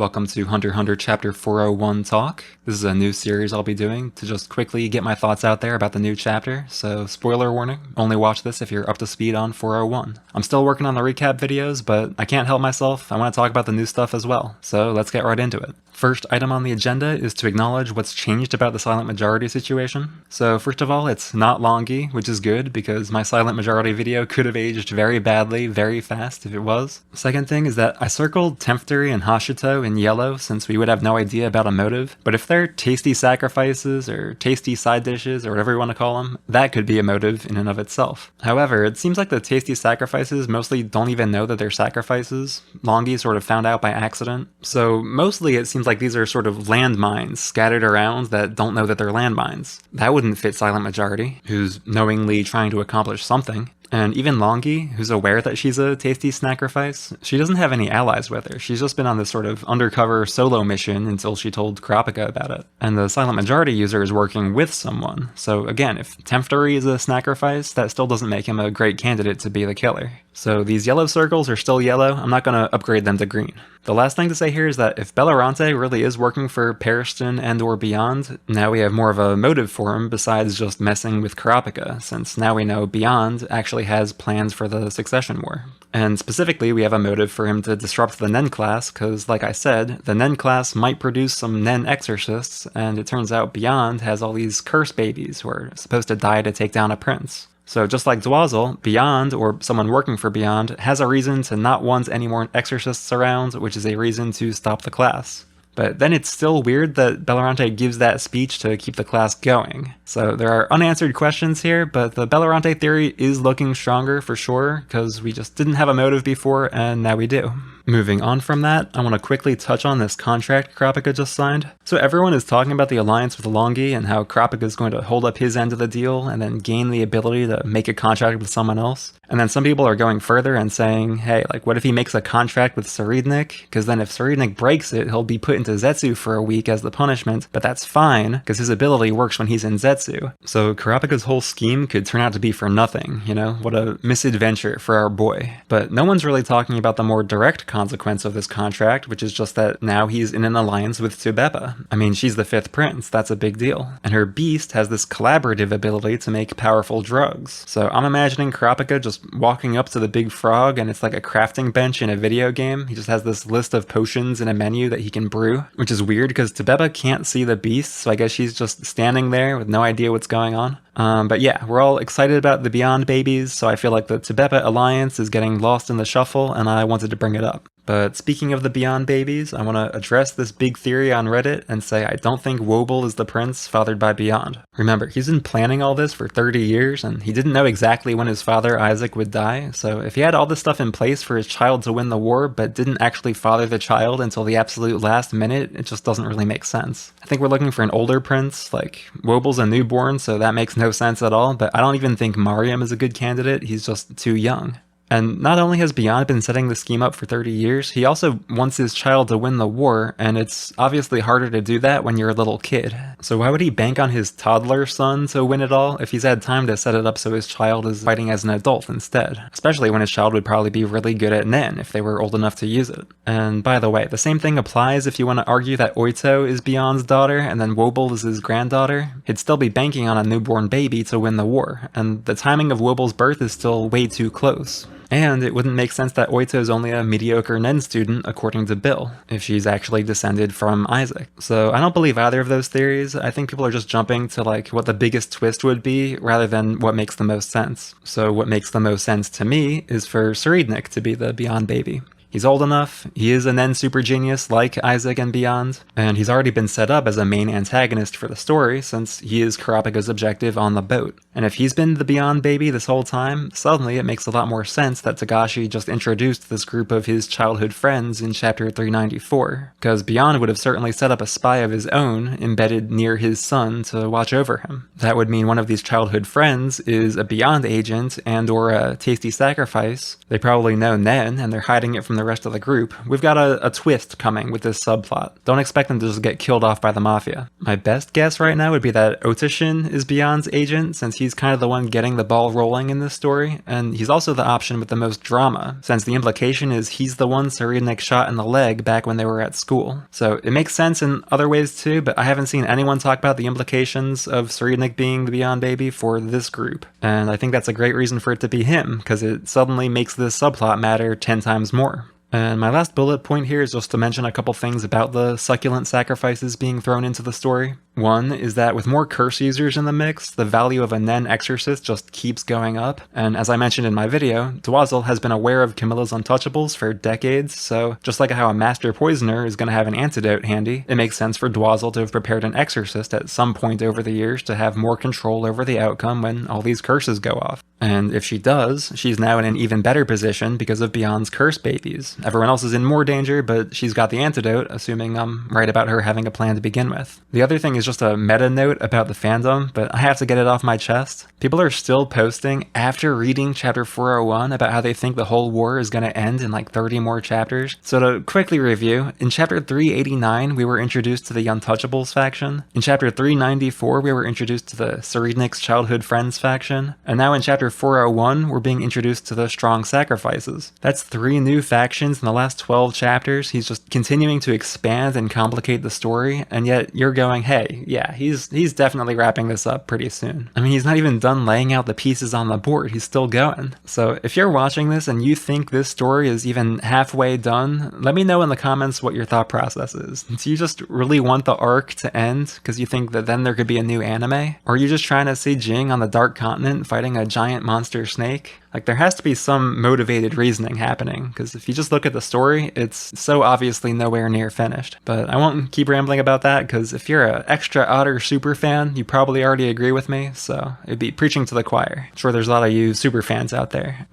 Welcome to Hunter x Hunter Chapter 401 Talk. This is a new series I'll be doing to just quickly get my thoughts out there about the new chapter, so spoiler warning, only watch this if you're up to speed on 401. I'm still working on the recap videos, but I can't help myself, I want to talk about the new stuff as well, so let's get right into it. First item on the agenda is to acknowledge what's changed about the silent majority situation. So first of all, it's not Longy, which is good because my silent majority video could have aged very badly, very fast if it was. Second thing is that I circled Temptary and Hashito in yellow since we would have no idea about a motive, but if they're tasty sacrifices or tasty side dishes or whatever you want to call them, that could be a motive in and of itself. However, it seems like the tasty sacrifices mostly don't even know that they're sacrifices. Longy sort of found out by accident. So mostly it seems like these are sort of landmines scattered around that don't know that they're landmines. That wouldn't fit Silent Majority, who's knowingly trying to accomplish something. And even Longy, who's aware that she's a tasty sacrifice, she doesn't have any allies with her. She's just been on this sort of undercover solo mission until she told Kurapika about it. And the Silent Majority user is working with someone. So again, if Temptary is a sacrifice, that still doesn't make him a great candidate to be the killer. So these yellow circles are still yellow, I'm not going to upgrade them to green. The last thing to say here is that if Bellorante really is working for Periston and or beyond, now we have more of a motive for him besides just messing with Kurapika, since now we know Beyond actually has plans for the Succession War. And specifically, we have a motive for him to disrupt the Nen class, because like I said, the Nen class might produce some Nen exorcists, and it turns out Beyond has all these curse babies who are supposed to die to take down a prince. So just like Dwazel, Beyond, or someone working for Beyond, has a reason to not want any more exorcists around, which is a reason to stop the class. But then it's still weird that Bellorante gives that speech to keep the class going. So there are unanswered questions here, but the Bellorante theory is looking stronger for sure, because we just didn't have a motive before, and now we do. Moving on from that, I want to quickly touch on this contract Kurapika just signed. So everyone is talking about the alliance with Longy and how Kurapika is going to hold up his end of the deal and then gain the ability to make a contract with someone else. And then some people are going further and saying, hey, like what if he makes a contract with Serednik? Because then if Serednik breaks it, he'll be put into Zetsu for a week as the punishment, but that's fine because his ability works when he's in Zetsu. So Kurapika's whole scheme could turn out to be for nothing, you know? What a misadventure for our boy. But no one's really talking about the more direct consequence of this contract, which is just that now he's in an alliance with Tsubepa. I mean, she's the 5th prince, that's a big deal. And her beast has this collaborative ability to make powerful drugs. So I'm imagining Kurapika just walking up to the big frog and it's like a crafting bench in a video game. He just has this list of potions in a menu that he can brew, which is weird because Tsubepa can't see the beast, so I guess she's just standing there with no idea what's going on. But yeah, we're all excited about the Beyond babies, so I feel like the Tsubepa alliance is getting lost in the shuffle, and I wanted to bring it up. But speaking of the Beyond babies, I want to address this big theory on Reddit and say I don't think Wobble is the prince fathered by Beyond. Remember, he's been planning all this for 30 years, and he didn't know exactly when his father Isaac would die, so if he had all this stuff in place for his child to win the war, but didn't actually father the child until the absolute last minute, it just doesn't really make sense. I think we're looking for an older prince, like Wobble's a newborn, so that makes no sense at all, but I don't even think Mariam is a good candidate, he's just too young. And not only has Beyond been setting the scheme up for 30 years, he also wants his child to win the war, and it's obviously harder to do that when you're a little kid. So why would he bank on his toddler son to win it all if he's had time to set it up so his child is fighting as an adult instead? Especially when his child would probably be really good at Nen if they were old enough to use it. And by the way, the same thing applies if you want to argue that Oito is Beyond's daughter and then Wobble is his granddaughter. He'd still be banking on a newborn baby to win the war, and the timing of Wobble's birth is still way too close. And it wouldn't make sense that Oito is only a mediocre Nen student, according to Bill, if she's actually descended from Isaac. So I don't believe either of those theories. I think people are just jumping to like what the biggest twist would be, rather than what makes the most sense. So what makes the most sense to me is for Serednik to be the Beyond baby. He's old enough, he is a Nen super genius like Isaac and Beyond, and he's already been set up as a main antagonist for the story since he is Kurapika's objective on the boat. And if he's been the Beyond baby this whole time, suddenly it makes a lot more sense that Togashi just introduced this group of his childhood friends in chapter 394, because Beyond would have certainly set up a spy of his own embedded near his son to watch over him. That would mean one of these childhood friends is a Beyond agent and or a tasty sacrifice. They probably know Nen and they're hiding it from the rest of the group, we've got a twist coming with this subplot. Don't expect them to just get killed off by the Mafia. My best guess right now would be that Otishin is Beyond's agent, since he's kind of the one getting the ball rolling in this story, and he's also the option with the most drama, since the implication is he's the one Serednik shot in the leg back when they were at school. So it makes sense in other ways too, but I haven't seen anyone talk about the implications of Serednik being the Beyond baby for this group. And I think that's a great reason for it to be him, because it suddenly makes this subplot matter 10 times more. And my last bullet point here is just to mention a couple things about the succulent sacrifices being thrown into the story. One is that with more curse users in the mix, the value of a Nen exorcist just keeps going up, and as I mentioned in my video, Dwazil has been aware of Camilla's untouchables for decades, so just like how a master poisoner is going to have an antidote handy, it makes sense for Dwazil to have prepared an exorcist at some point over the years to have more control over the outcome when all these curses go off. And if she does, she's now in an even better position because of Beyond's curse babies. Everyone else is in more danger, but she's got the antidote, assuming I'm right about her having a plan to begin with. The other thing is just a meta note about the fandom, but I have to get it off my chest. People are still posting after reading chapter 401 about how they think the whole war is going to end in like 30 more chapters. So to quickly review, in chapter 389 we were introduced to the Untouchables faction. In chapter 394 we were introduced to the Serednik's childhood friends faction. And now in chapter 401 we're being introduced to the Strong Sacrifices. That's 3 new factions in the last 12 chapters. He's just continuing to expand and complicate the story, and yet you're going, hey, yeah, he's definitely wrapping this up pretty soon. I mean, he's not even done laying out the pieces on the board, he's still going. So if you're watching this and you think this story is even halfway done, let me know in the comments what your thought process is. Do you just really want the arc to end because you think that then there could be a new anime? Or are you just trying to see Jing on the Dark Continent fighting a giant monster snake? Like, there has to be some motivated reasoning happening, because if you just look at the story, it's so obviously nowhere near finished. But I won't keep rambling about that, because if you're an extra Otter super fan, you probably already agree with me, so it'd be preaching to the choir. I'm sure there's a lot of you super fans out there.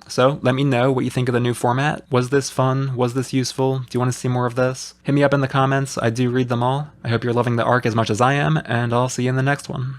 So let me know what you think of the new format. Was this fun? Was this useful? Do you want to see more of this? Hit me up in the comments. I do read them all. I hope you're loving the arc as much as I am, and I'll see you in the next one.